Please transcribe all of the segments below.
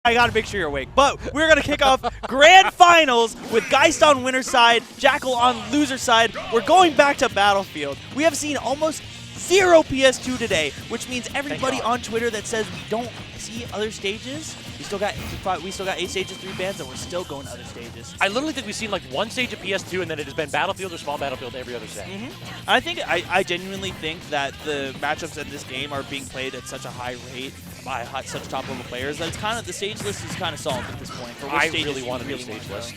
I gotta make sure you're awake. But we're gonna kick off Grand Finals with Geist on winner side, Jakal on loser side. We're going back to Battlefield. We have seen almost zero PS2 today, which means everybody on Twitter that says we don't see other stages, we still got 8 stages, 3 bands, and we're still going to other stages. I literally think we've seen like one stage of PS2, and then it has been Battlefield or small Battlefield every other stage. I genuinely think that the matchups in this game are being played at such a high rate by such top level players that it's kind of the stage list is kind of solved at this point. For which I stages really want a new really stage want list.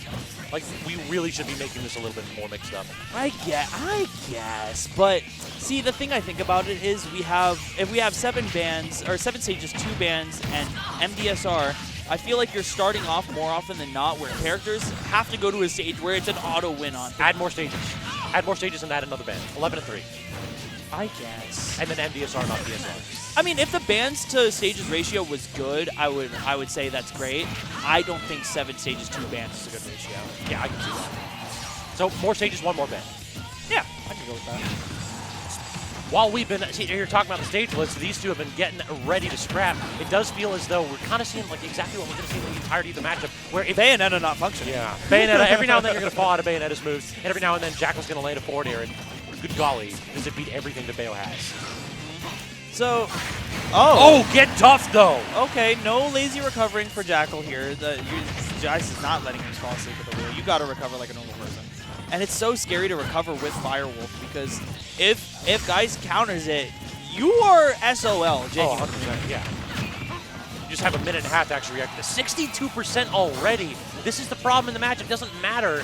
Like, we really should be making this a little bit more mixed up. I guess, but see, the thing I think about it is if we have 7 bands or 7 stages, 2 bands, and MDSR. I feel like you're starting off more often than not where characters have to go to a stage where it's an auto win on. Add more stages. Add more stages and add another band. 11 and 3. I guess. And then MDSR, not DSR. I mean, if the bands to stages ratio was good, I would say that's great. I don't think 7 stages, 2 bands is a good ratio. Yeah, I can see that. So more stages, 1 more band. Yeah, I can go with that. While we've been here talking about the stage list, these two have been getting ready to scrap. It does feel as though we're kind of seeing like exactly what we're going to see in the entirety of the matchup. Where if Bayonetta not functioning. Yeah, Bayonetta, every now and then you're going to fall out of Bayonetta's moves, and every now and then Jakal's going to land a forward air, and good golly, does it beat everything that Bayo has. So, oh, get tough though. Okay, no lazy recovering for Jakal here. Geist is not letting him fall asleep at the wheel. You got to recover like a normal person. And it's so scary to recover with Firewolf because if Geist counters it, you are SOL, genuinely. Oh, 100%, yeah. You just have a minute and a half to actually react. 62% already. This is the problem in the match. It doesn't matter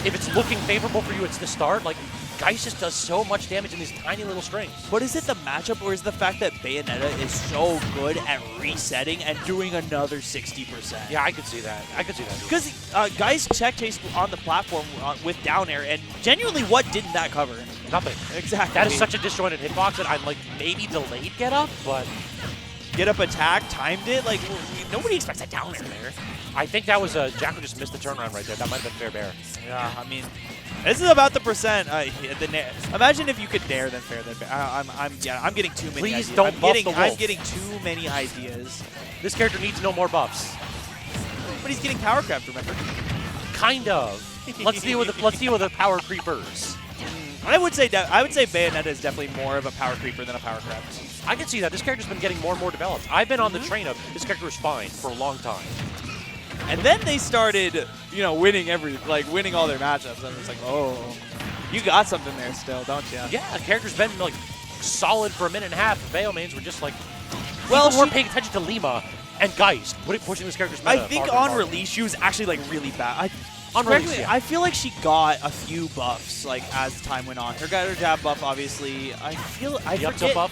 if it's looking favorable for you. It's the start. Like, Geist just does so much damage in these tiny little strings. But is it the matchup or is it the fact that Bayonetta is so good at resetting and doing another 60%? Yeah, I could see that. I could see that. Because Geist check chase on the platform with down air, and genuinely, what didn't that cover? Nothing. Exactly. That is such a disjointed hitbox that I'm like, maybe delayed get up, but... Get up attack, timed it, like, nobody expects a down air there. I think that was Jakal just missed the turnaround right there. That might have been fair bear. Yeah, I mean, this is about the percent. Imagine if you could dare than fair than bear. I'm getting too many Please ideas. don't buff the wolf. I'm getting too many ideas. This character needs no more buffs. But he's getting power crept, remember? Kind of. Let's deal with the power creepers. I would say Bayonetta is definitely more of a power creeper than a power crept. I can see that. This character's been getting more and more developed. I've been on the train of this character is fine for a long time. And then they started, winning winning all their matchups. I'm just like, oh, you got something there still, don't you? Yeah, the character's been like solid for a minute and a half. Bayo mains were just like, well, people weren't paying attention to Lima and Geist pushing this character's meta. I think on release she was actually like really bad. On release, yeah. I feel like she got a few buffs like as time went on. Her got her jab buff, obviously. The up tilt buff.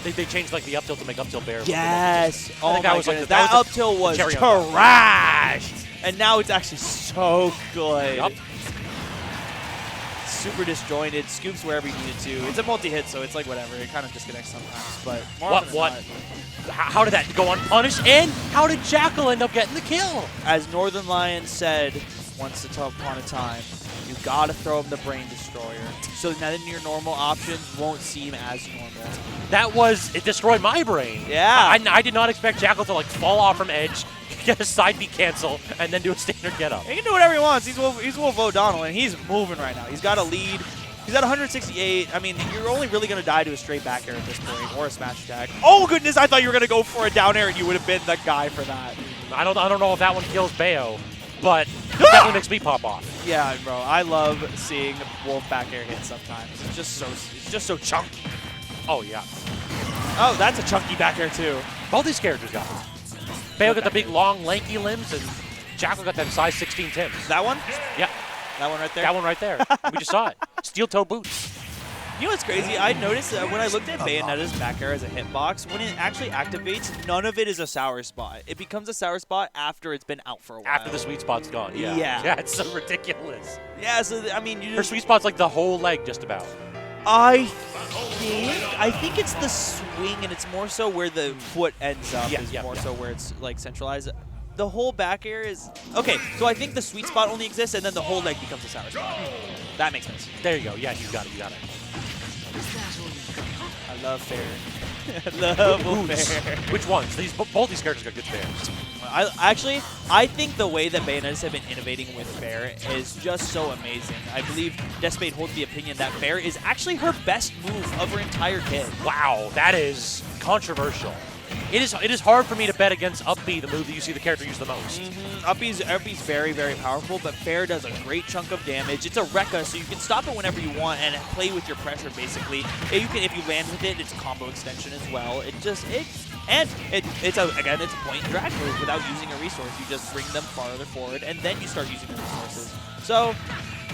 They changed like the up tilt to make up tilt bear. Yes. Oh my goodness. That up tilt was trashed. And now it's actually so good. Yep. Super disjointed, scoops wherever you needed to. It's a multi-hit, so it's like whatever. It kind of disconnects sometimes. But what? How did that go unpunished? And how did Jakal end up getting the kill? As Northern Lion said once upon a time, you gotta throw him the Brain Destroyer. So then your normal options won't seem as normal. It destroyed my brain. Yeah. I did not expect Jakal to like fall off from edge, get a side B cancel, and then do a standard get up. He can do whatever he wants. He's Wolf O'Donnell, and he's moving right now. He's got a lead. He's at 168. I mean, you're only really going to die to a straight back air at this point, or a smash attack. Oh, goodness, I thought you were going to go for a down air, and you would have been the guy for that. I don't know if that one kills Bayo, but that one makes me pop off. Yeah, bro, I love seeing Wolf back air hit sometimes. It's just so chunky. Oh, yeah. Oh, that's a chunky back air, too. Both these characters got it. Bayo got the big, long, lanky limbs, and Jakal got them size 16 Tims. That one? Yeah. That one right there? That one right there. We just saw it. Steel toe boots. You know what's crazy? I noticed that when I looked at Bayonetta's back air as a hitbox, when it actually activates, none of it is a sour spot. It becomes a sour spot after it's been out for a while. After the sweet spot's gone, yeah. Yeah, it's so ridiculous. Yeah, so, I mean, her sweet spot's like the whole leg, just about. I think it's the swing, and it's more so where the foot ends up so where it's like centralized. The whole back air is okay. So I think the sweet spot only exists, and then the whole leg becomes a sour spot. That makes sense. There you go. Yeah, you got it. I love fair. Level fair. Which ones? Both these characters got good fairs. I think the way that Bayonettas have been innovating with fair is just so amazing. I believe Despade holds the opinion that fair is actually her best move of her entire kit. Wow, that is controversial. It is hard for me to bet against up B, the move that you see the character use the most. Up B's very, very powerful, but fair does a great chunk of damage. It's a Rekka, so you can stop it whenever you want and play with your pressure, basically. If you land with it, it's a combo extension as well. It's a point and drag move without using a resource. You just bring them farther forward, and then you start using the resources. So,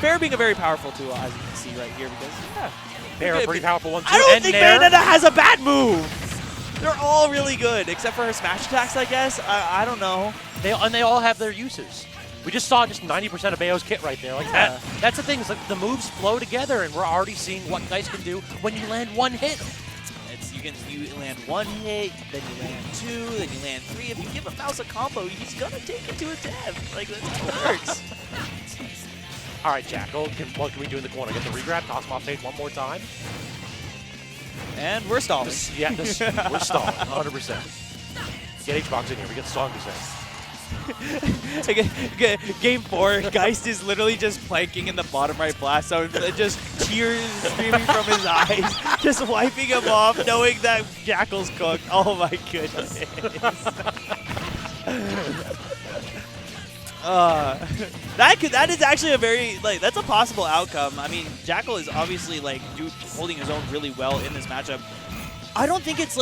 fair being a very powerful tool, as you can see right here, because, yeah. Fair, a pretty powerful one, too. I don't think Bayonetta has a bad move! They're all really good, except for her smash attacks, I guess. I don't know. They all have their uses. We just saw just 90% of Bayo's kit right there. Like that's the thing. It's like the moves flow together, and we're already seeing what Geist can do when you land one hit. You land one hit, then you land two, then you land three. If you give a mouse a combo, he's gonna take it to a death. Like that's how it works. All right, Jakal. What can we do in the corner? Get the regrab, toss him off stage one more time. And we're stalling. We're stalling, 100%. Get H-Box in here. We got a song to say. Game 4, Geist is literally just planking in the bottom right blast zone, just tears streaming from his eyes, just wiping him off, knowing that Jakal's cooked. Oh my goodness. That is actually a very, that's a possible outcome. I mean, Jakal is obviously, holding his own really well in this matchup. I don't think it's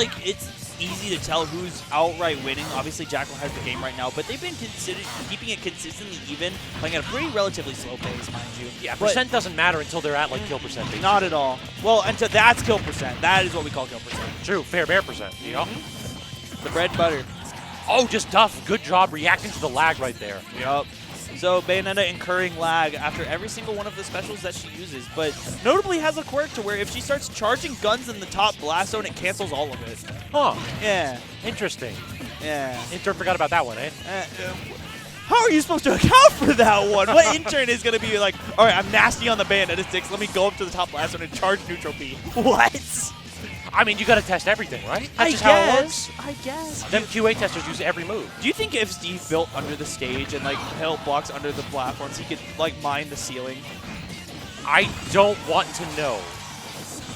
easy to tell who's outright winning. Obviously, Jakal has the game right now, but they've been keeping it consistently even, playing at a pretty relatively slow pace, mind you. Yeah, percent doesn't matter until they're at, kill percent. Not at all. Well, until that's kill percent. That is what we call kill percent. True, fair bear percent. Yep. The bread and butter. Oh, just tough. Good job reacting to the lag right there. Yup. So Bayonetta incurring lag after every single one of the specials that she uses, but notably has a quirk to where if she starts charging guns in the top blast zone, it cancels all of it. Huh. Yeah. Interesting. Yeah. Intern forgot about that one, eh? How are you supposed to account for that one? What intern is going to be like, all right, I'm nasty on the Bayonetta 6, let me go up to the top blast zone and charge neutral B. What? I mean, you got to test everything, right? That's just how it works. I guess. Them QA testers use every move. Do you think if Steve built under the stage and held blocks under the platforms, he could mine the ceiling? I don't want to know.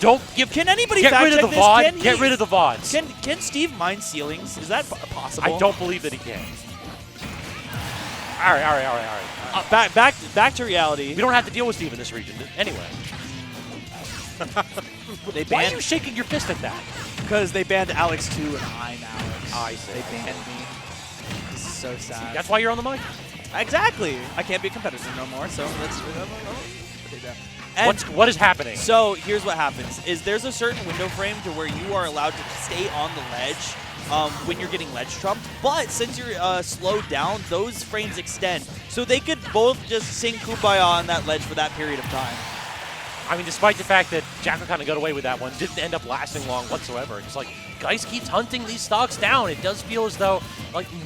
Don't give. Can anybody get rid of the VOD? Get rid of the VODs. Can Steve mine ceilings? Is that possible? I don't believe that he can. All right. Back to reality. We don't have to deal with Steve in this region anyway. Why are you shaking your fist at that? Because they banned Alex too, and I'm Alex. I see. They banned me. This is so sad. That's why you're on the mic. Exactly. I can't be a competitor no more, so let's put it down. And what is happening? So here's what happens: is there's a certain window frame to where you are allowed to stay on the ledge when you're getting ledge trumped. But since you're slowed down, those frames extend, so they could both just sing Kumbaya on that ledge for that period of time. I mean, despite the fact that Jakal kind of got away with that one, didn't end up lasting long whatsoever. It's Geist keeps hunting these stocks down. It does feel as though,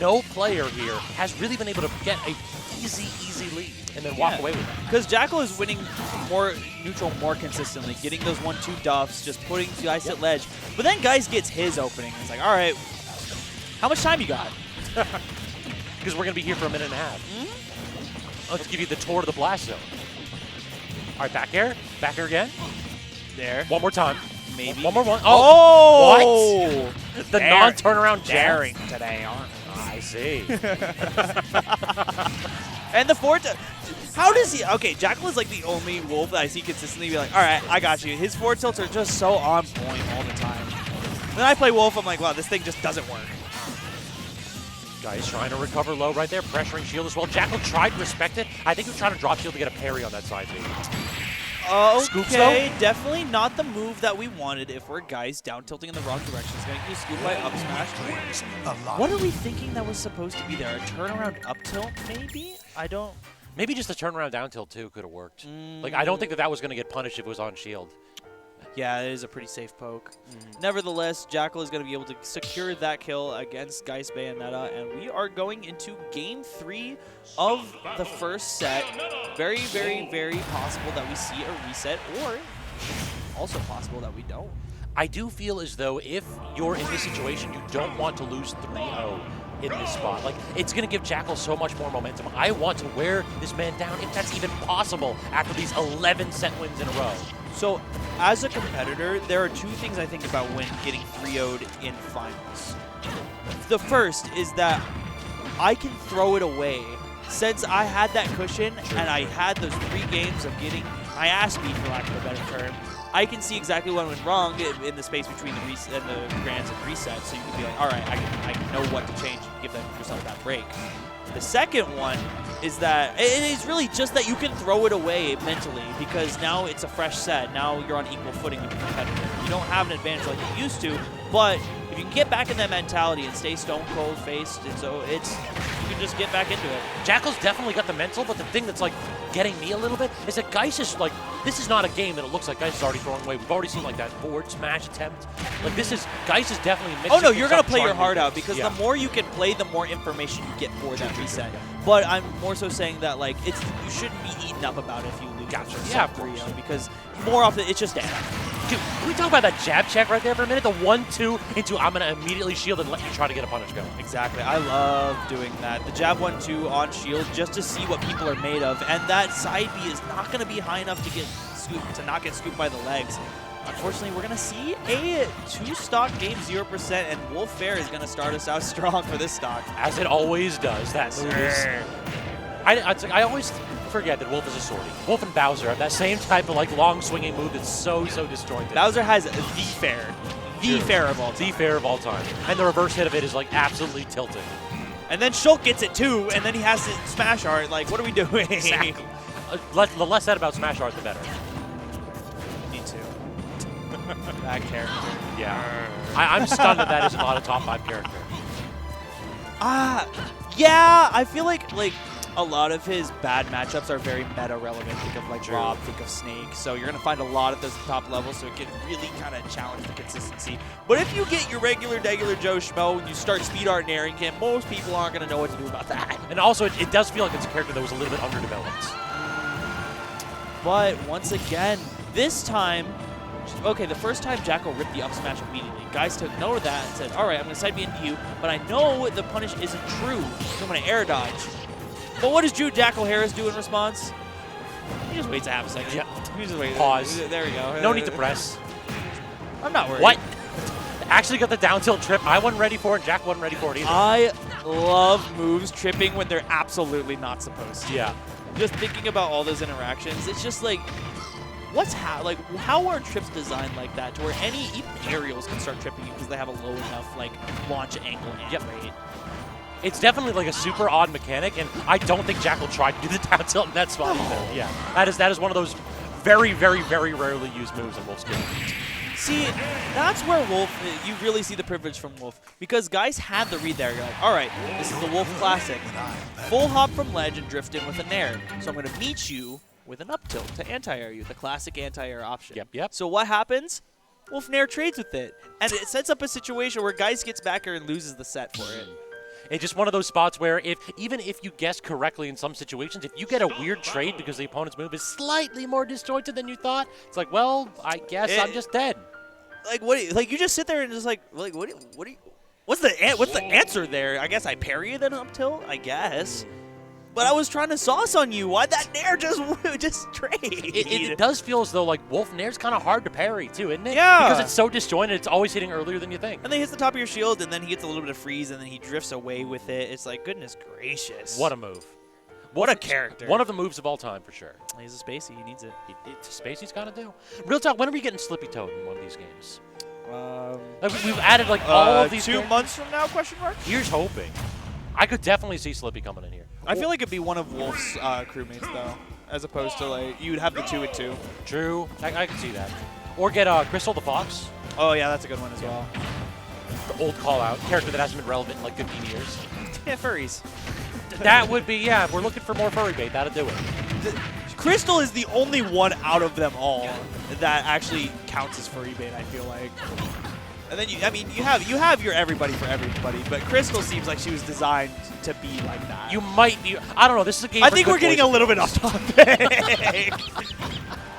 no player here has really been able to get a easy lead and then walk away with it. Because Jakal is winning more neutral more consistently, getting those 1-2 duffs, just putting Geist at ledge. But then Geist gets his opening. It's all right, how much time you got? Because we're going to be here for a minute and a half. Let's give you the tour to the blast zone. All right, back air again. There. One more time. Maybe. One more one. Oh! What? The non-turnaround daring today, aren't I see. And the forward. How does he? Okay, Jakal is the only wolf that I see consistently be all right, I got you. His forward tilts are just so on point all the time. When I play wolf, I'm wow, this thing just doesn't work. Guys trying to recover low right there, pressuring shield as well. Jakal tried to respect it. I think he was trying to drop shield to get a parry on that side B. Okay, definitely not the move that we wanted if we're Geist down tilting in the wrong direction. It's going to use scoop by up smash. What are we thinking that was supposed to be there? A turnaround up tilt, maybe? I don't... Maybe just a turnaround down tilt, too, could have worked. I don't think that was going to get punished if it was on shield. Yeah, it is a pretty safe poke. Nevertheless, Jakal is going to be able to secure that kill against Geist Bayonetta, and we are going into Game 3 of the first set. Very, very, very possible that we see a reset, or also possible that we don't. I do feel as though if you're in this situation, you don't want to lose 3-0 in this spot. Like, it's going to give Jakal so much more momentum. I want to wear this man down if that's even possible after these 11 set wins in a row. So, as a competitor, there are two things I think about when getting 3-0'd in finals. The first is that I can throw it away. Since I had that cushion and I had those 3 games of getting my ass beat, for lack of a better term, I can see exactly what went wrong in the space between the reset and the grands and resets. So you can be like, all right, I can know what to change and give yourself that break. The second one is that it is really just that you can throw it away mentally because now it's a fresh set. Now you're on equal footing with the competitor. You don't have an advantage like you used to, but if you can get back in that mentality and stay stone cold faced, you can just get back into it. Jakal's definitely got the mental, but the thing that's like getting me a little bit is that Geist is like, this is not a game that it looks like Geist is already throwing away. We've already seen like that forward smash attempt. Like Geist is definitely mixing. Oh no, you're gonna play your heart out because yeah. the more you can play, the more information you get for that reset. But I'm more so saying that like you shouldn't be eaten up about it if you lose. Gotcha. Yeah, 3-0 because more often it's just Dude, can we talk about that jab check right there for a minute? The 1-2 into I'm gonna immediately shield and let you try to get a punish going. Exactly. I love doing that. The jab 1-2 on shield just to see what people are made of, and that side B is not gonna be high enough to get scooped, to not get scooped by the legs. Unfortunately, we're going to see a 2-stock game 0%, and Wolf Fair is going to start us out strong for this stock. As it always does. That move is... I always forget that Wolf is a sortie. Wolf and Bowser have that same type of like long swinging move that's so disjointed. Bowser has the fair. The fair of all time. The fair of all time. And the reverse hit of it is like absolutely tilting. And then Shulk gets it too, and then he has to smash art. Like, what are we doing? Exactly. The less said about smash art, the better. That character. Yeah. I'm stunned that that is not a top 5 character. Yeah, I feel like a lot of his bad matchups are very meta relevant. Think of like Rob, think of Snake. So you're going to find a lot of those top levels, so it can really kind of challenge the consistency. But if you get your regular Joe Schmo and you start speed art and airing camp, most people aren't going to know what to do about that. And also, it does feel like it's a character that was a little bit underdeveloped. But once again, this time, okay, the first time Jakal ripped the up smash immediately. Guys took note of that and said, all right, I'm going to side B into you, but I know the punish isn't true, so I'm going to air dodge. But what does Jakal Harris do in response? He just waits a half a second. Yeah. He just waits. Pause. There we go. No need to press. I'm not worried. What? Actually got the down tilt trip. I wasn't ready for it. Jack wasn't ready for it either. I love moves tripping when they're absolutely not supposed to. Yeah. Just thinking about all those interactions, it's just like, how are trips designed like that to where even aerials can start tripping you because they have a low enough like launch angle and rate? It's definitely like a super odd mechanic, and I don't think Jakal tried to do the down tilt in that spot either. Yeah, that is one of those very, very, very rarely used moves in Wolf's game. See, that's where Wolf, you really see the privilege from Wolf, because guys had the read there. You're like, all right, this is the Wolf classic. Full hop from ledge and drift in with an air. So I'm going to meet you with an up tilt to anti-air you, the classic anti-air option. Yep. So what happens? Wolf Nair trades with it, and it sets up a situation where Geist gets back here and loses the set for it. It's just one of those spots where even if you guess correctly in some situations, if you get a weird trade because the opponent's move is slightly more disjointed than you thought, it's like, well, I guess I'm just dead. Like you just sit there and just what's the answer there? I guess I parry an up tilt, I guess. But I was trying to sauce on you. Why'd that Nair just trade? It does feel as though like Wolf Nair's kind of hard to parry too, isn't it? Yeah. Because it's so disjointed, it's always hitting earlier than you think. And then he hits the top of your shield, and then he gets a little bit of freeze, and then he drifts away with it. It's like, goodness gracious. What a move. What a character. One of the moves of all time, for sure. He's a Spacey. He needs it. It's Spacey's got to do. Real talk, when are we getting Slippy Toad in one of these games? We've added like all of these 2 months from now, question mark? Here's hoping. I could definitely see Slippy coming in here. I feel like it'd be one of Wolf's crewmates, though, as opposed to, like, you'd have the 2-2. True. I can see that. Or get Crystal the Fox. Oh, yeah, that's a good one as well. The old call-out. Character that hasn't been relevant in, like, 15 years. Yeah, furries. That would be, yeah, if we're looking for more furry bait, that'd do it. Crystal is the only one out of them all that actually counts as furry bait, I feel like. And then you have your everybody for everybody, but Crystal seems like she was designed to be like that. You might be. I don't know. This is a game. I think we're getting a little bit off topic.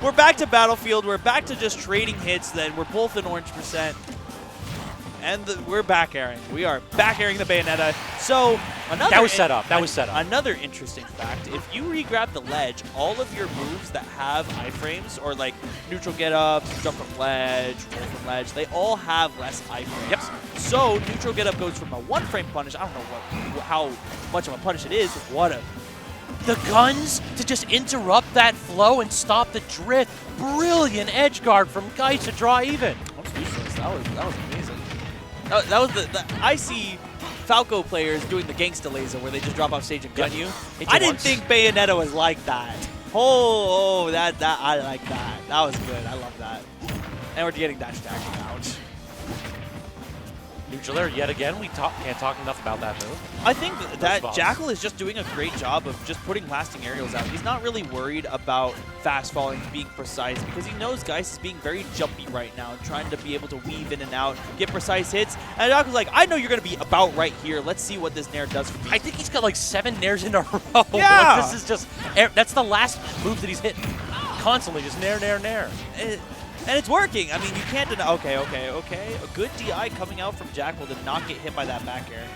We're back to Battlefield. We're back to just trading hits then. We're both in orange percent. And we're back airing. We are back airing the Bayonetta. So another That was set up. That was set up. Another interesting fact: if you re-grab the ledge, all of your moves that have iframes or like neutral get up, jump from ledge, roll from ledge, they all have less iframes. Yep. So neutral get up goes from a 1-frame punish. I don't know how much of a punish it is. What a The guns to just interrupt that flow and stop the drift. Brilliant edge guard from Geist to draw even. That was amazing. That was the I see Falco players doing the gangsta laser where they just drop off stage and gun you. I didn't think Bayonetta was like that. Oh, that I like that. That was good. I love that. And we're getting dash attack. Ouch. Neutral there yet again. We can't talk enough about that move. I think that Jakal is just doing a great job of just putting lasting aerials out. He's not really worried about fast falling, being precise, because he knows Geist is being very jumpy right now, trying to be able to weave in and out, get precise hits. And Jakal's like, I know you're going to be about right here. Let's see what this nair does for me. I think he's got like 7 nairs in a row. Yeah. This is just, that's the last move that he's hit constantly, just nair, nair, nair. And it's working. I mean, you can't deny. Okay. A good DI coming out from Jakal to not get hit by that back air.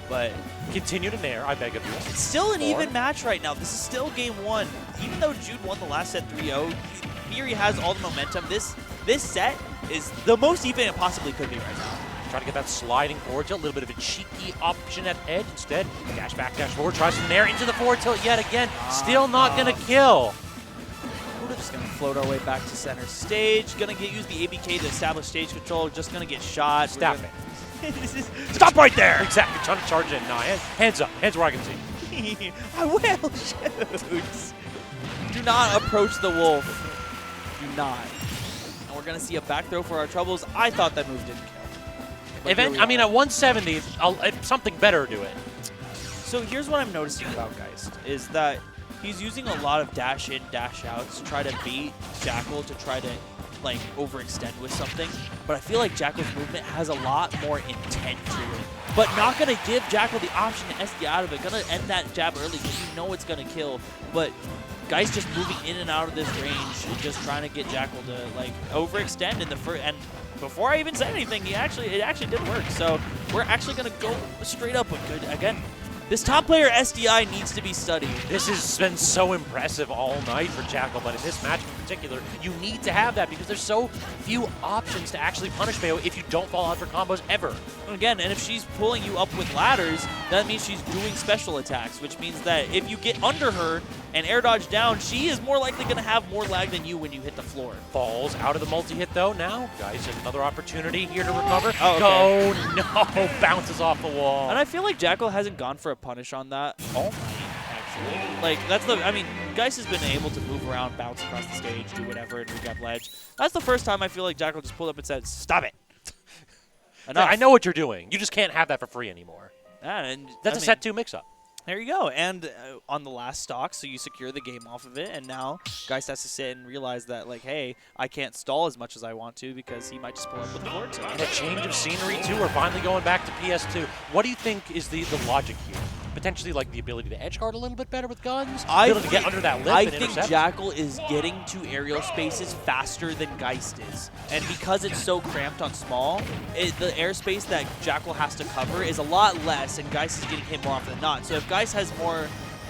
But continue to nair, I beg of you. It's still an even match right now. This is still game 1. Even though Jude won the last set 3-0, Theory has all the momentum. This set is the most even it possibly could be right now. Trying to get that sliding forward tilt, a little bit of a cheeky option at edge. Instead, dash back, dash forward, tries some nair into the forward tilt yet again. Still not going to kill. We're just going to float our way back to center stage. Going to use the ABK to establish stage control. Just going to get shot. Stop it. Stop right there! Exactly. Trying to charge in. Nah, hands up. Hands where I can see. I will. Shoot. Do not approach the wolf. Do not. And we're going to see a back throw for our troubles. I thought that move didn't kill. I mean, at 170, if something better do it. So here's what I'm noticing about Geist, is that he's using a lot of dash in, dash outs to try to beat Jakal, to try to like overextend with something. But I feel like Jakal's movement has a lot more intent to it. But not going to give Jakal the option to SD out of it. Going to end that jab early because you know it's going to kill. But Geist just moving in and out of this range and just trying to get Jakal to like overextend in the first. And before I even said anything, it actually did work. So we're actually going to go straight up with good again. This top player SDI needs to be studied. This has been so impressive all night for Jakal, but in this match in particular, you need to have that because there's so few options to actually punish Bayo if you don't fall out for combos ever. Again, and if she's pulling you up with ladders, that means she's doing special attacks, which means that if you get under her and air dodge down, she is more likely going to have more lag than you when you hit the floor. Falls out of the multi-hit though now. Guys, another opportunity here to recover. Oh, okay. Oh no, bounces off the wall. And I feel like Jakal hasn't gone for a punish on that all night, actually. Like, that's the, I mean, Geist has been able to move around, bounce across the stage, do whatever, and re-grab ledge. That's the first time I feel like Jakal just pulled up and said, stop it. Enough. I know what you're doing. You just can't have that for free anymore. Yeah, and that's a set 2 mix-up. There you go. And on the last stock, so you secure the game off of it, and now Geist has to sit and realize that, like, hey, I can't stall as much as I want to because he might just pull up with the forward tilt. And a change of scenery, too. We're finally going back to PS2. What do you think is the logic here? Potentially, like, the ability to edge guard a little bit better with guns? The ability to get under that lip and intercept? I think Jakal is getting to aerial spaces faster than Geist is. And because it's so cramped on small, the airspace that Jakal has to cover is a lot less, and Geist is getting hit more often than not. So if Geist has more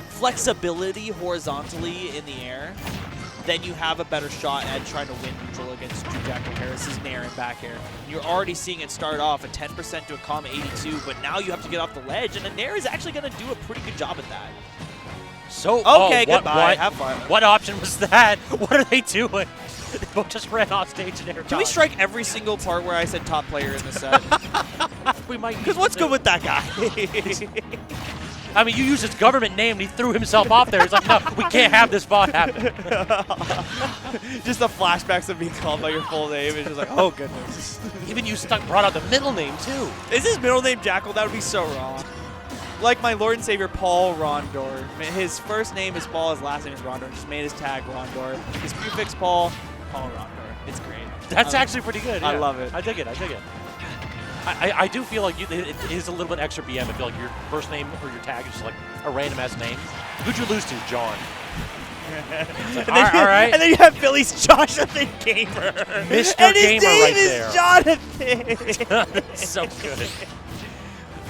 flexibility horizontally in the air, then you have a better shot at trying to win neutral against Jakal Harris's nair and back air. And you're already seeing it start off at 10% to a calm 82, but now you have to get off the ledge, and a nair is actually going to do a pretty good job at that. So, okay, goodbye. Have fun. What option was that? What are they doing? They both just ran off stage and air. Can we strike every single part where I said top player in the set? We might. Because what's good with that guy? I mean, you used his government name and he threw himself off there. He's like, no, we can't have this bot happen. Just the flashbacks of being called by your full name. It's just like, oh, goodness. Even you brought out the middle name, too. Is his middle name Jakal? That would be so wrong. Like my Lord and Savior, Paul Rondor. His first name is Paul, his last name is Rondor. Just made his tag Rondor. His prefix Paul Rondor. It's great. That's actually pretty good. Yeah. I love it. I dig it. I dig it. I do feel like it is a little bit extra BM. I feel like your first name or your tag is just like a random ass name. Who'd you lose to, John? All right. And then you have Philly's Jonathan Gamer. Mr. And his Gamer name right is there. Jonathan. So good.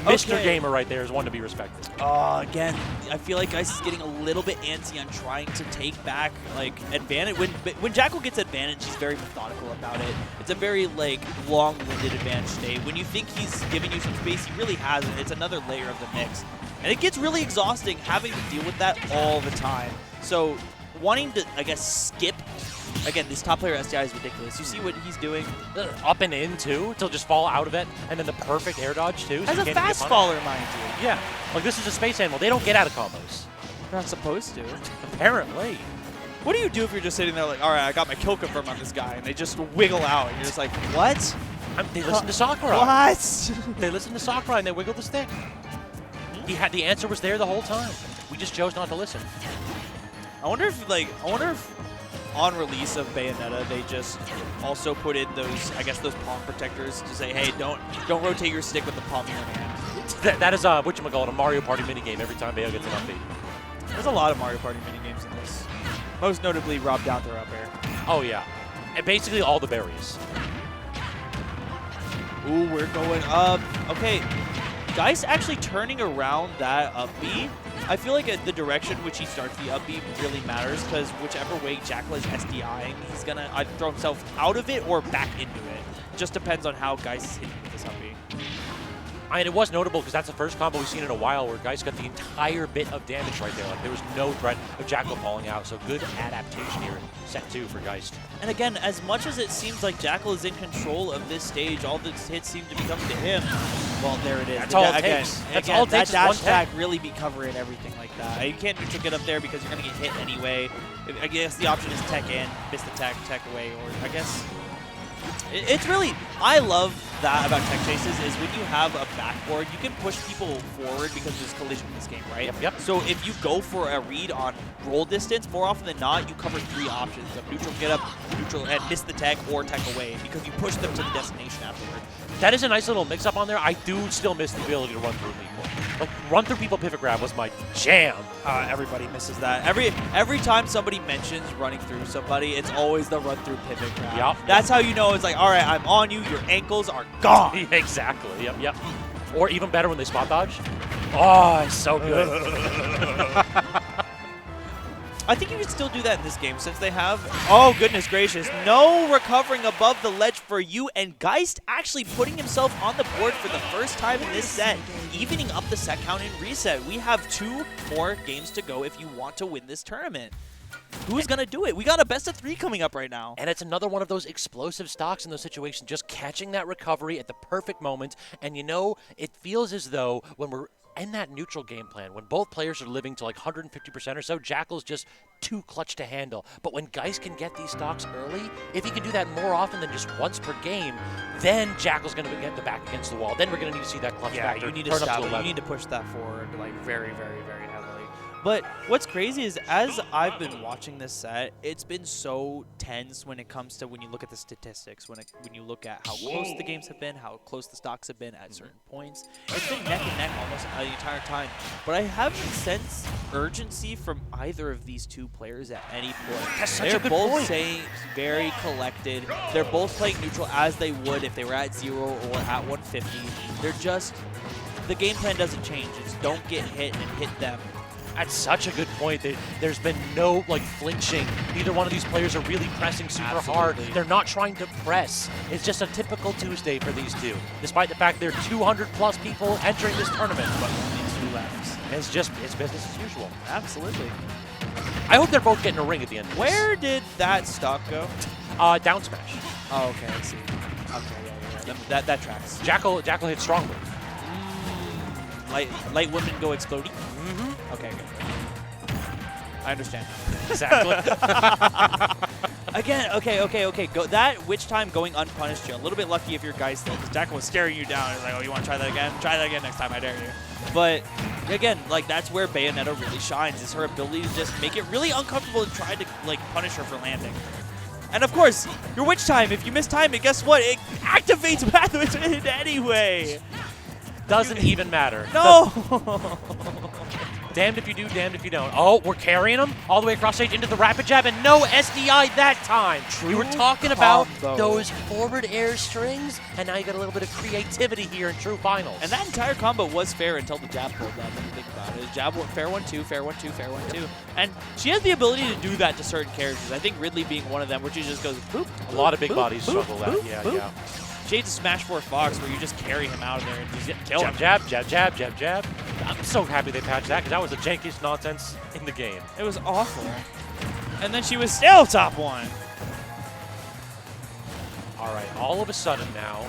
Mr. Gamer right there is one to be respected. Again, I feel like Geist is getting a little bit antsy on trying to take back like advantage. When Jakal gets advantage, he's very methodical about it. It's a very like long-winded advantage state. When you think he's giving you some space, he really hasn't. It's another layer of the mix, and it gets really exhausting having to deal with that all the time. So wanting to, I guess, skip. Again, this top player SDI is ridiculous. You see what he's doing? Up and in, too, to just fall out of it, and then the perfect air dodge, too. So As a fast faller, mind you. Yeah. Like, this is a space animal. They don't get out of combos. They're not supposed to. Apparently. What do you do if you're just sitting there like, all right, I got my kill confirm on this guy, and they just wiggle out, and you're just like, what? They listen to Sakurai. What? They listen to Sakurai, and they wiggle the stick. The answer was there the whole time. We just chose not to listen. I wonder if on release of Bayonetta, they just also put in those, I guess, those palm protectors to say, hey, don't rotate your stick with the palm of your hand. That is whatchamacallit, a Mario Party minigame every time Bayo gets an up B. There's a lot of Mario Party minigames in this. Most notably, Rob down throw up air. Oh, yeah. And basically all the berries. Ooh, we're going up. Okay, Geist actually turning around that up B. I feel like the direction which he starts the up B really matters because whichever way Jakal is SDIing, he's going to either throw himself out of it or back into it. Just depends on how Geist is hitting with this up B. And it was notable because that's the first combo we've seen in a while where Geist got the entire bit of damage right there. Like there was no threat of Jakal falling out. So good adaptation here in set 2 for Geist. And again, as much as it seems like Jakal is in control of this stage, all the hits seem to be coming to him. Well, there it is. That's all it takes. That's all it takes. That dash attack really be covering everything like that. You can't neutral get up there because you're going to get hit anyway. I guess the option is tech in, miss the tech away, or I guess... It's really, I love that about tech chases is when you have a backboard, you can push people forward because there's collision in this game, right? Yep. So if you go for a read on roll distance, more often than not, you cover 3 options of neutral get up, neutral and miss the tech, or tech away because you push them to the destination afterward. That is a nice little mix-up on there. I do still miss the ability to run through people. Like, run through people pivot grab was my jam. Everybody misses that. Every time somebody mentions running through somebody, it's always the run through pivot grab. Yep. That's how you know it's like, all right, I'm on you, your ankles are gone. Exactly, yep. Or even better when they spot dodge. Oh, it's so good. I think you can still do that in this game since they have... Oh, goodness gracious. No recovering above the ledge for you, and Geist actually putting himself on the board for the first time in this set, evening up the set count in reset. We have 2 more games to go if you want to win this tournament. Who's going to do it? We got a best of 3 coming up right now. And it's another one of those explosive stocks in those situations, just catching that recovery at the perfect moment. And you know, it feels as though when we're in that neutral game plan, when both players are living to like 150% or so, Jakal's just too clutch to handle. But when Geist can get these stocks early, if he can do that more often than just once per game, then Jakal's going to get the back against the wall. Then we're going to need to see that clutch factor. You need to turn stop up to it. 11. You need to push that forward like very, very, very heavily. But what's crazy is as I've been watching this set, it's been so tense when it comes to when you look at the statistics, when you look at how close the games have been, how close the stocks have been at certain points. It's been neck and neck almost the entire time. But I haven't sensed urgency from either of these 2 players at any point. That's such They're a good both point. saying very collected. They're both playing neutral as they would if they were at 0 or at 150. They're just, the game plan doesn't change. It's don't get hit and hit them. That's such a good point. There's been no like flinching. Neither one of these players are really pressing super hard. They're not trying to press. It's just a typical Tuesday for these 2, despite the fact there are 200+ people entering this tournament. But Only 2 left. it's business as usual. Absolutely. I hope they're both getting a ring at the end of this. Where did that stock go? Down smash. Oh, okay, I see. Okay, yeah. That tracks. Jakal hit strong move. Light women go exploding. Mm-hmm. Okay. I understand. Exactly. Again, okay. Go that which time going unpunished. You're a little bit lucky if your Geist though, because Jakal was staring you down. He's like, oh, you want to try that again? Try that again next time, I dare you. But again, like that's where Bayonetta really shines, is her ability to just make it really uncomfortable and try to like punish her for landing. And of course, your witch time, if you miss time it, guess what? It activates pathways anyway. Doesn't even matter. No! Damned if you do, damned if you don't. Oh, we're carrying him all the way across stage into the rapid jab, and no SDI that time. We were talking about those forward air strings, and now you got a little bit of creativity here in true finals. And that entire combo was fair until the jab pulled up, when you think about it. Jab, fair 1-2, fair 1-2, fair 1-2. And she has the ability to do that to certain characters. I think Ridley being one of them, where she just goes boop. A lot of big bodies boop, struggle boop, that. Yeah, boop. yeah. Shades of Smash 4 Fox, where you just carry him out of there and just kill him. Jab, jab, jab, jab, jab. I'm so happy they patched that, because that was the jankiest nonsense in the game. It was awful. And then she was still top 1. All right, all of a sudden now,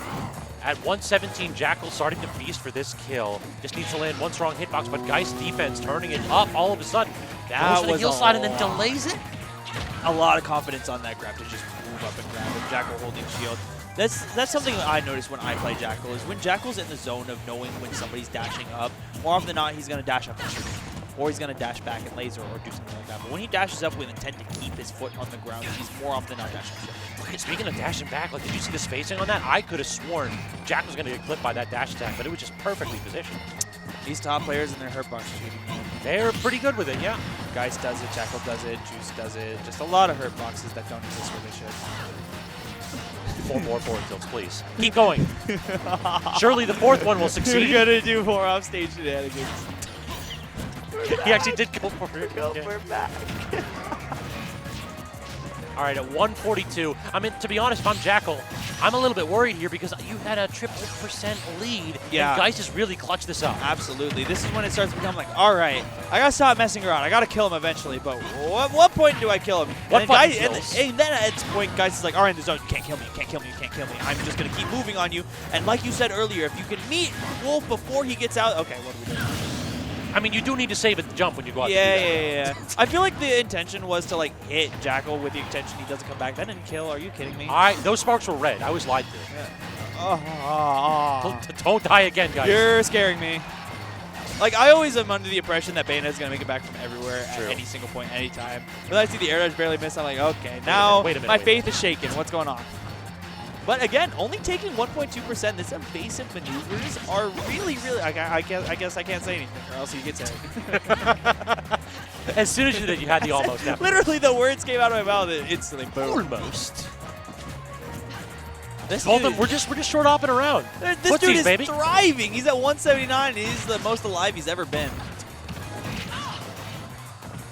at 117, Jakal starting to feast for this kill. Just needs to land one strong hitbox, but Geist defense turning it up all of a sudden. That was the heel slide and then delays it. A lot of confidence on that grab to just move up and grab it. Jakal holding shield. That's something that I notice when I play Jakal, is when Jakal's in the zone of knowing when somebody's dashing up, more often than not, he's going to dash up and shoot. Or he's going to dash back and laser or do something like that. But when he dashes up with intent to keep his foot on the ground, he's more often than not dashing up. Okay, speaking of dashing back, like, did you see the spacing on that? I could have sworn Jack was going to get clipped by that dash attack, but it was just perfectly positioned. These top players and their hurt box shooting. They're pretty good with it, yeah. Geist does it, Jakal does it, Juice does it. Just a lot of hurt boxes that don't exist where they should. 4 more forward tilts, please. Keep going. Surely the fourth one will succeed. You're gonna do more offstage shenanigans. He actually did go for it. Go for it back. All right, at 142. I mean, to be honest, if I'm Jakal, I'm a little bit worried here because you had a 0.0% lead, and Geist has really clutched this up. Absolutely. This is when it starts to become like, all right, I got to stop messing around. I got to kill him eventually, but what point do I kill him? And then at this point, Geist is like, all right, in the zone, you can't kill me, you can't kill me, you can't kill me. I'm just going to keep moving on you. And like you said earlier, if you can meet Wolf before he gets out, okay, what do we do? I mean, you do need to save at the jump when you go out. Yeah. I feel like the intention was to like hit Jakal with the intention he doesn't come back. That didn't kill. Are you kidding me? Those sparks were red. I was lied to. Yeah. Don't die again, guys. You're scaring me. Like, I always am under the impression that Bayonetta's going to make it back from everywhere at any single point, anytime. But I see the air dodge barely miss. I'm like, okay, now my faith is shaken. What's going on? But again, only taking 1.2%, this evasive maneuvers are really, I guess I can't say anything, or else you get said. As soon as you did, you had the almost. Literally, the words came out of my mouth instantly. Boom. Almost. Dude, we're just short hopping around. This dude is thriving. He's at 179. He's the most alive he's ever been.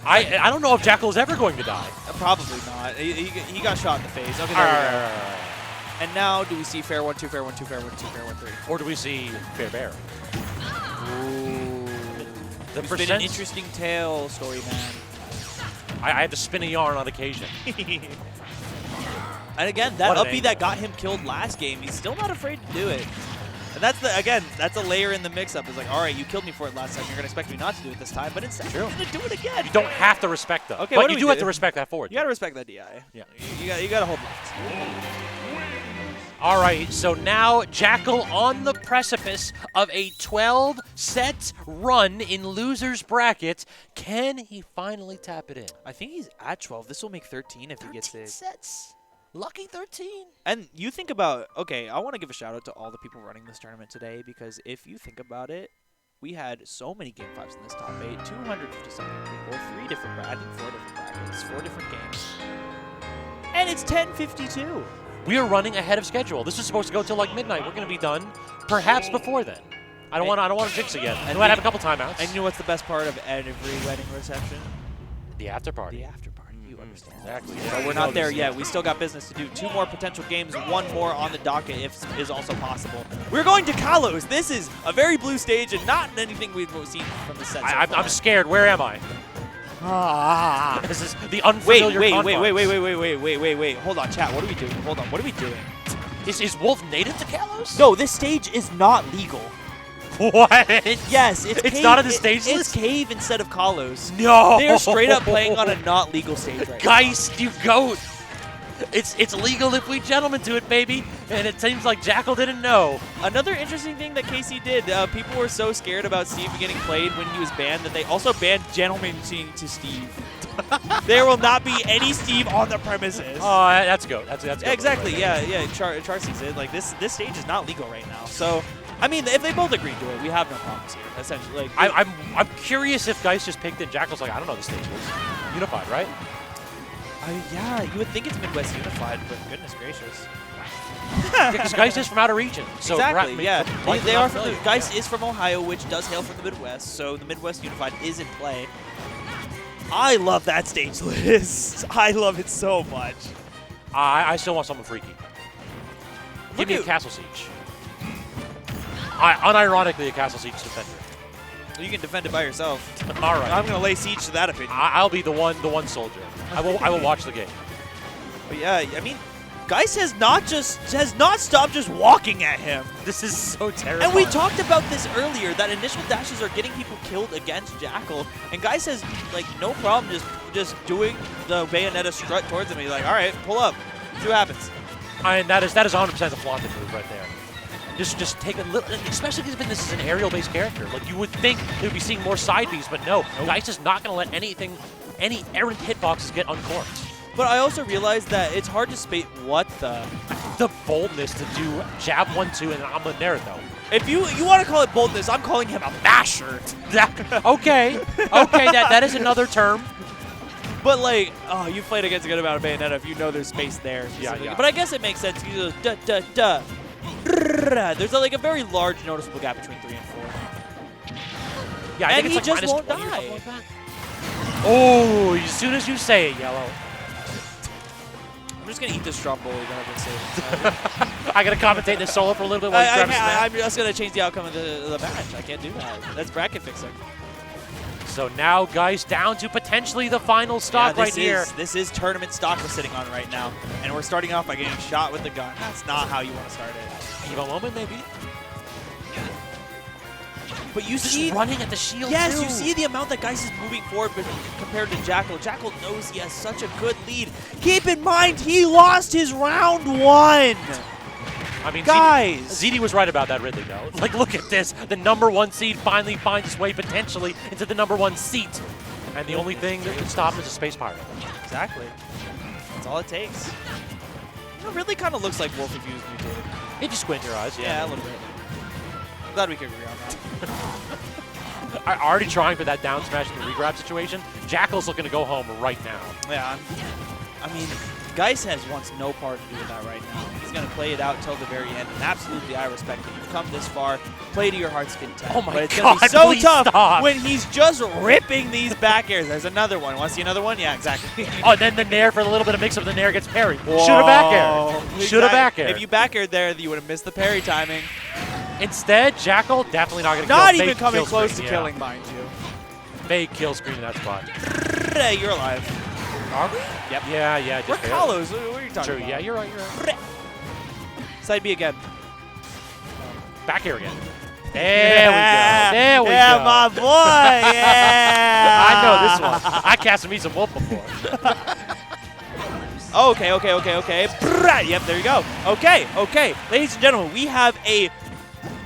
I don't know if Jakal is ever going to die. Probably not. He got shot in the face. Okay, there we go. And now, do we see fair 1-2, fair 1-2, fair 1-2, fair 1-3? Or do we see fair bear? Ooh. It's been an interesting tale, story man. I had to spin a yarn on occasion. And again, that up B that got him killed last game, he's still not afraid to do it. And that's a layer in the mix-up. It's like, all right, you killed me for it last time. You're going to expect me not to do it this time, but instead you're going to do it again. You don't have to respect that. Okay, but you do have to respect that forward. You got to respect that DI. Yeah. You got to hold left. All right, so now Jakal on the precipice of a 12-set run in loser's bracket. Can he finally tap it in? I think he's at 12. This will make 13 if he gets it. 13 sets. Lucky 13. And you think about, okay, I want to give a shout out to all the people running this tournament today, because if you think about it, we had so many Game 5s in this top 8, 250-something people, 4 different brackets, 4 different games. And it's 10:52. We are running ahead of schedule. This is supposed to go till like midnight. We're going to be done perhaps before then. I don't want to jinx again. And we might have a couple timeouts. And you know what's the best part of every wedding reception? The after party. The after party. You understand. Exactly. But we're not there yet. We still got business to do. 2 more potential games. 1 more on the docket if is also possible. We're going to Kalos. This is a very blue stage and not anything we've seen from the set so far. I'm scared. Where am I? This is the unfamiliar Wait. Hold on, chat. What are we doing? Hold on. What are we doing? Is Wolf native to Kalos? No, this stage is not legal. What? Yes, it's cave, not on the stage list? It's Cave instead of Kalos. No. They're straight up playing on a not legal stage right Geist, you goat. It's legal if we gentlemen do it, baby. And it seems like Jakal didn't know. Another interesting thing that Casey did, people were so scared about Steve getting played when he was banned that they also banned gentlemen to Steve. There will not be any Steve on the premises. Oh, that's goat. That's goat. Exactly. Yeah. Char sees it. Like this stage is not legal right now. So I mean, if they both agree to it, we have no problems here. Essentially, like I'm curious if Geist just picked it. Jakal's like, I don't know the stage is. Unified, right? yeah, you would think it's Midwest Unified, but goodness gracious. Because Geist is from outer region. So exactly, yeah. They are from Geist yeah. is from Ohio, which does hail from the Midwest, so the Midwest Unified is in play. I love that stage list. I love it so much. I still want something freaky. Give me a Castle Siege. Unironically, a Castle Siege defender. You can defend it by yourself. All right. I'm going to lay siege to that opinion. I'll be the one soldier. I will watch the game. But yeah, I mean, Geist has not stopped just walking at him. This is so terrible. And we talked about this earlier, that initial dashes are getting people killed against Jakal, and Geist has like no problem just doing the Bayonetta strut towards him. He's like, all right, pull up, see what happens. And that is 100% a flaunted move right there. Just take a little, especially because this is an aerial-based character. Like you would think they would be seeing more side Bs, but no, Geist is not going to let any errant hitboxes get uncorked. But I also realized that it's hard to spate what the boldness to do jab 1-2 and I'm there though. If you want to call it boldness, I'm calling him a masher. Okay, that is another term. But like, oh, you played against a good amount of Bayonetta if you know there's space there. Yeah. But I guess it makes sense. He goes duh duh duh. There's like a very large noticeable gap between 3 and 4. Yeah, I and think he it's just like won't -20 die. Like that. Oh, as soon as you say it, Yellow. I'm just gonna eat this Stromboli that I've been saving. I gotta commentate this solo for a little bit while you grab a snack. I'm just gonna change the outcome of the match. I can't do that. That's bracket fixing. So now Geist down to potentially the final stock here. This is tournament stock we're sitting on right now. And we're starting off by getting shot with the gun. That's not how you want to start it. Evo moment, maybe? But you see running at the shield Yes, too. you see the amount that Geist is moving forward compared to Jakal. Jakal knows he has such a good lead. Keep in mind, he lost his round 1. I mean, guys, ZD was right about that Ridley, though. Like, look at this. The #1 seed finally finds its way potentially into the #1 seat. And the only thing that can stop him is a space pirate. Exactly. That's all it takes. It really kind of looks like Wolf if he was mutated. If you squint your eyes, yeah. A little bit. I'm glad we could agree on that. Already trying for that down smash in the regrab situation. Jakal's looking to go home right now. Yeah, I mean, Geist wants no part to do with that right now. He's going to play it out till the very end, and absolutely I respect it. You've come this far, play to your heart's content. Oh my but it's God, gonna be so please tough stop. when he's just ripping these back airs. There's another one. Want to see another one? Yeah, exactly. Oh, then the nair for a little bit of mix-up, the nair gets parried. Should have back aired. Should have back aired. If you back aired there, you would have missed the parry timing. Instead, Jakal definitely not going to kill. Not even coming close to killing, mind you. Fake kill screen in that spot. Hey, you're alive. Are we? Yep. Yeah. We're Kalos. What are you talking about? Yeah, you're right. Side B again. Back here again. There we go. Yeah, my boy. Yeah. I know this one. I casted me some wolf before. Okay. Yep, there you go. Okay. Ladies and gentlemen, we have a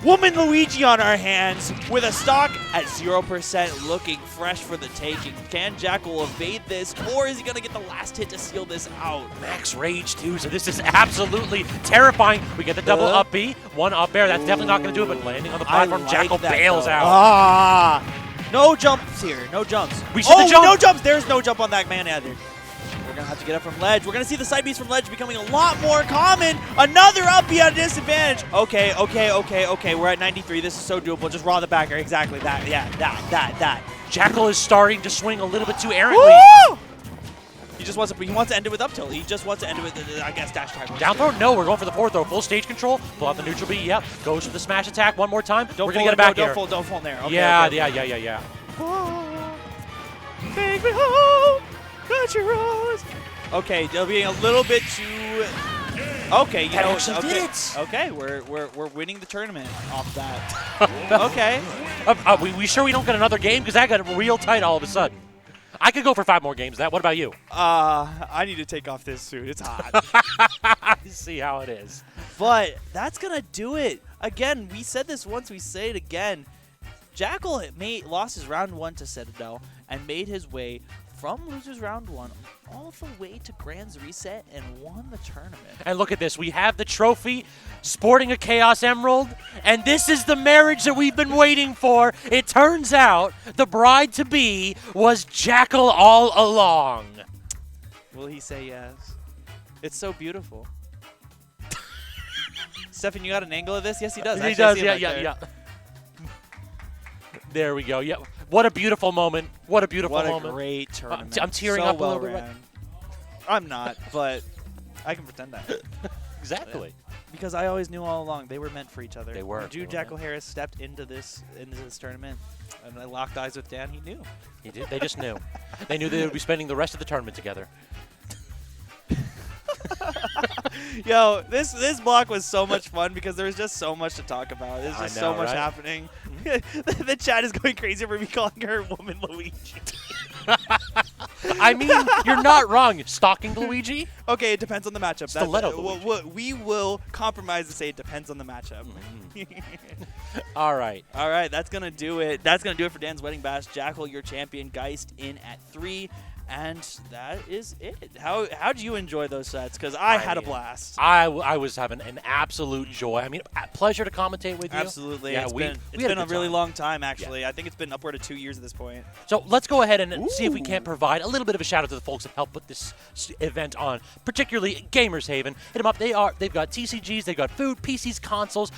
Woman Luigi on our hands with a stock at 0%, looking fresh for the taking. Can Jakal evade this, or is he going to get the last hit to seal this out? Max Rage too, so this is absolutely terrifying. We get the double up B, one up air. That's definitely not going to do it, but landing on the platform, Jakal bails out. No jumps here. No jumps. We should have jumped. No jumps. There's no jump on that man either. We're going to have to get up from ledge. We're going to see the side Bs from ledge becoming a lot more common. Another up B at a disadvantage. Okay. We're at 93. This is so doable. Just raw the backer. Exactly that. Yeah, that. Jakal is starting to swing a little bit too errantly. Woo! He wants to end it with up tilt. He just wants to end it with, I guess, dash time. Down throw? No, we're going for the forward throw. Full stage control. Pull out the neutral B. Yep. Goes for the smash attack one more time. We're going to get it back here. Don't fall there. Okay, yeah. Take me home. Country roads. Okay, they're being a little bit too. Okay, that actually did it. Okay, we're winning the tournament off that. Okay. We sure we don't get another game, because that got real tight all of a sudden. I could go for 5 more games. What about you? I need to take off this suit. It's hot. See how it is. But that's gonna do it. Again, we said this once. We say it again. Jakal lost his round 1 to Citadel and made his way from losers round 1 all the way to Grands Reset and won the tournament. And look at this. We have the trophy sporting a Chaos Emerald, and this is the marriage that we've been waiting for. It turns out the bride-to-be was Jakal all along. Will he say yes? It's so beautiful. Stefan, you got an angle of this? Yes, he does. He Actually, does, I see him yeah. back there. There we go. Yeah. What a beautiful moment. What a beautiful moment. What a great tournament. I'm tearing so up a well little bit. ran. I'm not, but I can pretend that. Exactly. Because I always knew all along they were meant for each other. They were. When Jude Jackal Harris stepped into this tournament and I locked eyes with Dan, he knew. He did. They just knew. They knew they would be spending the rest of the tournament together. Yo, this block was so much fun because there was just so much to talk about. There's just so much happening. The chat is going crazy for me calling her woman Luigi. I mean, you're not wrong. Stalking Luigi? Okay, it depends on the matchup. Stiletto Luigi. We will compromise and say it depends on the matchup. All right. All right, that's going to do it. That's going to do it for Dan's Wedding Bash. Jakal, your champion. Geist in at 3. And that is it. How'd you enjoy those sets? Because I had a blast. I was having an absolute joy. I mean, a pleasure to commentate with you. Absolutely. Yeah, it's we been a really long time, actually. Yeah. I think it's been upward of 2 years at this point. So let's go ahead and see if we can't provide a little bit of a shout out to the folks that helped put this event on, particularly Gamers Haven. Hit them up. They've got TCGs, they've got food, PCs, consoles,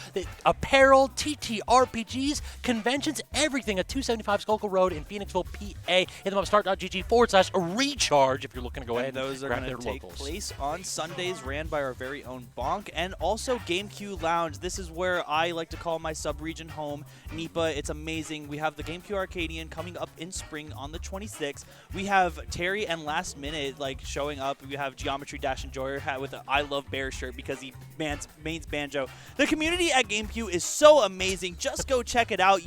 apparel, TTRPGs, conventions, everything at 275 Schuylkill Road in Phoenixville, PA. Hit them up, start.gg/recharge if you're looking to go ahead and those are grab going their to take locals. place on Sundays, ran by our very own Bonk, and also GameQ Lounge. This is where I like to call my sub-region home, NEPA. It's amazing. We have the GameQ Arcadian coming up in spring on the 26th. We have Terry and Last Minute showing up. We have Geometry Dash Enjoyer with an I Love Bear shirt because he mains banjo. The community at GameQ is so amazing. Just go check it out.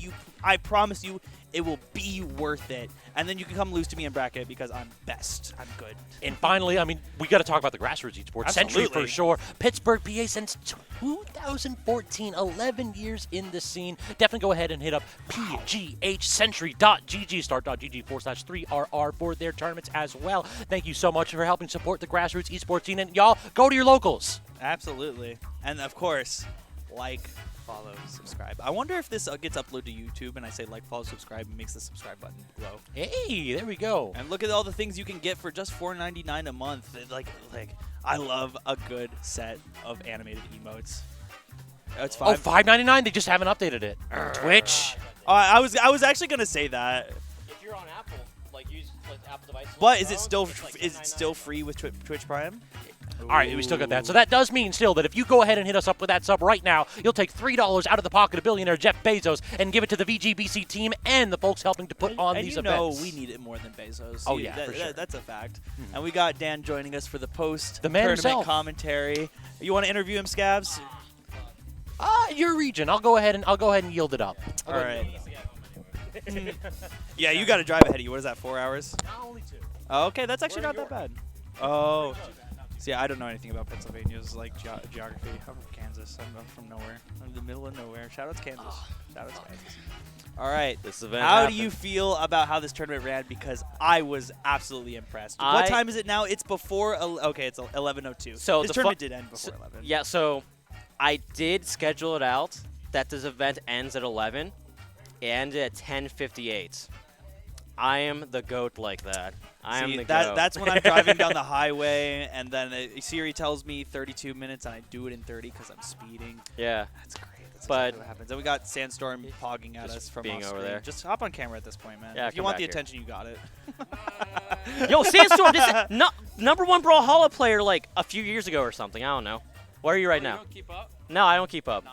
I promise you, it will be worth it. And then you can come lose to me in bracket because I'm best. I'm good. And finally, I mean, we got to talk about the grassroots esports. Century for sure. Pittsburgh, PA since 2014, 11 years in the scene. Definitely go ahead and hit up pghcentury.gg, start.gg/3RR for their tournaments as well. Thank you so much for helping support the grassroots esports scene. And y'all, go to your locals. Absolutely. And of course, follow, subscribe. I wonder if this gets uploaded to YouTube and I say follow, subscribe, and makes the subscribe button glow. Hey, there we go. And look at all the things you can get for just $4.99 a month. I love a good set of animated emotes. It's Oh, $5.99? They just haven't updated it. Twitch. I was actually gonna say that. If you're on Apple, use Apple devices. But is it still free with Twitch Prime? All right, we still got that. So that does mean still that if you go ahead and hit us up with that sub right now, you'll take $3 out of the pocket of billionaire Jeff Bezos and give it to the VGBC team and the folks helping to put on these events. We need it more than Bezos. Oh, yeah, for sure. That's a fact. Mm-hmm. And we got Dan joining us for the man himself. commentary. You want to interview him, Scabs? Your region. I'll go ahead and yield it up. All right. Yeah, you got to drive ahead of you. What is that? 4 hours? Only 2. Oh, okay, that's actually not that bad. Oh. See, I don't know anything about Pennsylvania's geography. I'm from Kansas. I'm from nowhere. I'm in the middle of nowhere. Shout out to Kansas. Shout out to Kansas. All right. This event How do you feel about how this tournament ran? Because I was absolutely impressed. What time is it now? It's before. Okay, it's 11:02. So this tournament did end before 11. Yeah. So I did schedule it out that this event ends at 11. It ended at 10:58. I am the GOAT like that. I am the GOAT. That's when I'm driving down the highway, and then Siri tells me 32 minutes, and I do it in 30 because I'm speeding. Yeah. That's great. That's but exactly what happens. And we got Sandstorm pogging at us from being off over screen. there. Just hop on camera at this point, man. Yeah, if you come want the back here. attention, you got it. Yo, Sandstorm, this is #1 Brawlhalla player a few years ago or something. I don't know. Where are you right now? You don't keep up? No, I don't keep up. No,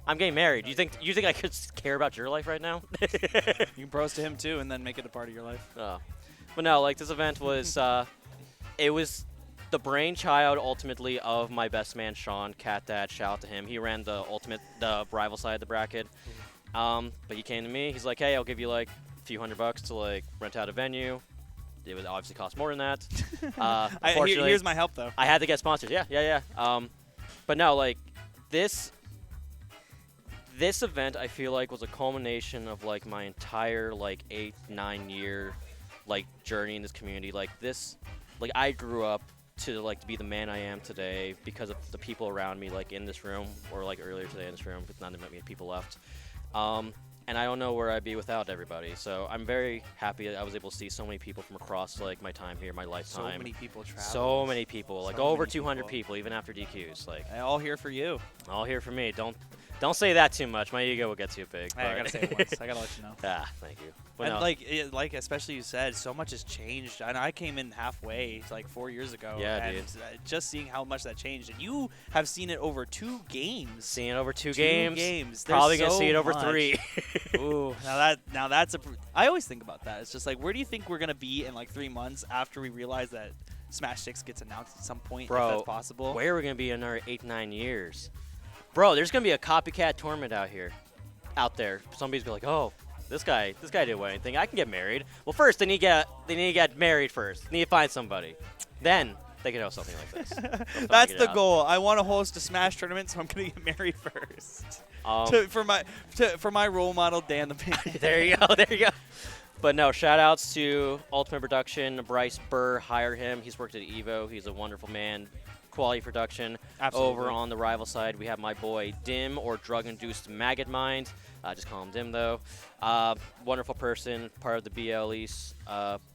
I'm getting married. You think I could care about your life right now? You can pros to him too, and then make it a part of your life. Oh. But no, this event was, it was the brainchild ultimately of my best man, Sean, Cat Dad. Shout out to him. He ran the rival side of the bracket. But he came to me. He's like, hey, I'll give you a few $100 to rent out a venue. It would obviously cost more than that. Unfortunately, here's my help though. I had to get sponsors. Yeah. But no, this event I feel was a culmination of my entire 8-9 year like journey in this community. Like this, like I grew up to like to be the man I am today because of the people around me, like in this room or like earlier today in this room, but not that many people left. And I don't know where I'd be without everybody. So I'm very happy that I was able to see so many people from across like my time here, my lifetime. So many people travel. So many people, like So over many 200 people. people, even after DQs. Like All here for you. all here for me. Don't say that too much. My ego will get too big. Hey, I but- gotta say it once. I gotta let you know. Ah, thank you. But And no, like especially you said, so much has changed. And I came in halfway, like 4 years ago. Yeah, and dude. Just seeing how much that changed, and you have seen it over 2 games. seeing it over two Two games. games. Probably There's gonna see it so over much. 3. Ooh, now that's a. I always think about that. It's just like, where do you think we're gonna be in like 3 months after we realize that Smash 6 gets announced at some point, Bro, if that's possible? Where are we gonna be in another 8-9 years? Bro, there's gonna be a copycat tournament out there. Somebody's gonna be like, oh, this guy didn't win anything. I can get married. Well, first they need to get married first. They need to find somebody. Then they can host something like this. They'll That's figure it the out. goal. I want to host a Smash tournament, so I'm gonna get married first. For my role model, Dan the Pig. There you go. There you go. But no, shout outs to Ultimate Production. Bryce Burr, hire him. He's worked at Evo. He's a wonderful man. Quality production. Absolutely. Over on the rival side, we have my boy Dim, or Drug-Induced Maggot Mind. Just call him Dim, though. Wonderful person, part of the BL East,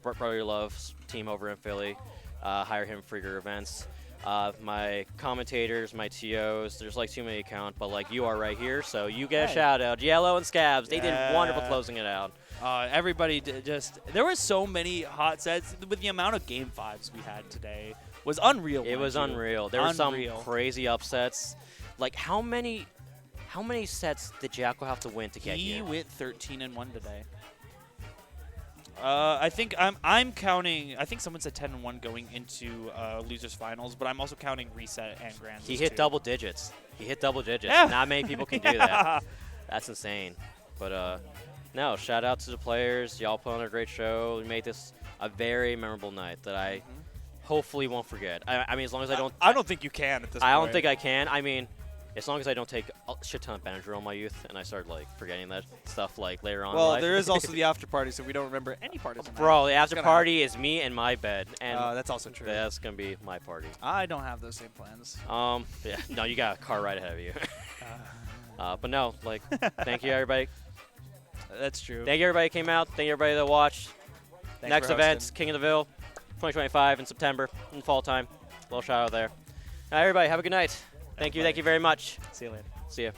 Brotherly Love team over in Philly. Hire him for your events. My commentators, my TOs, there's like too many to count, but like you are right here, so you get a Hey. shout out. Yellow and Scabs, they did wonderful Yeah. closing it out. Everybody there were so many hot sets with the amount of game 5s we had today was unreal. It was mind you. unreal. There were some Unreal. crazy upsets. Like how many sets did Jakal have to win to get He here? went 13-1 today. I think I'm counting. I think someone said 10-1 going into losers finals, but I'm also counting reset and grands. He hit double digits. Yeah. Not many people can do that. That's insane. But no, shout out to the players. Y'all put on a great show. We made this a very memorable night that I hopefully won't forget. I mean, as long as I don't. I don't think you can at this point. I don't think I can. I mean, as long as I don't take a shit ton of Benadryl in my youth and I start like forgetting that stuff like later on. in Well, life. there is also the after party, so we don't remember any parties. tonight. Bro, the after gonna party is me and my bed, and That's also true. that's gonna be my party. I don't have those same plans. Yeah, no, you got a car right ahead of you. But no, like, thank you everybody. That's true. Thank you everybody who came out. Thank you everybody that watched. Thanks Next for event, hosting. King of the Ville, 2025 in September, in fall time. Little shout out there. All right, everybody, have a good night. Thank you very much. See you later. See ya.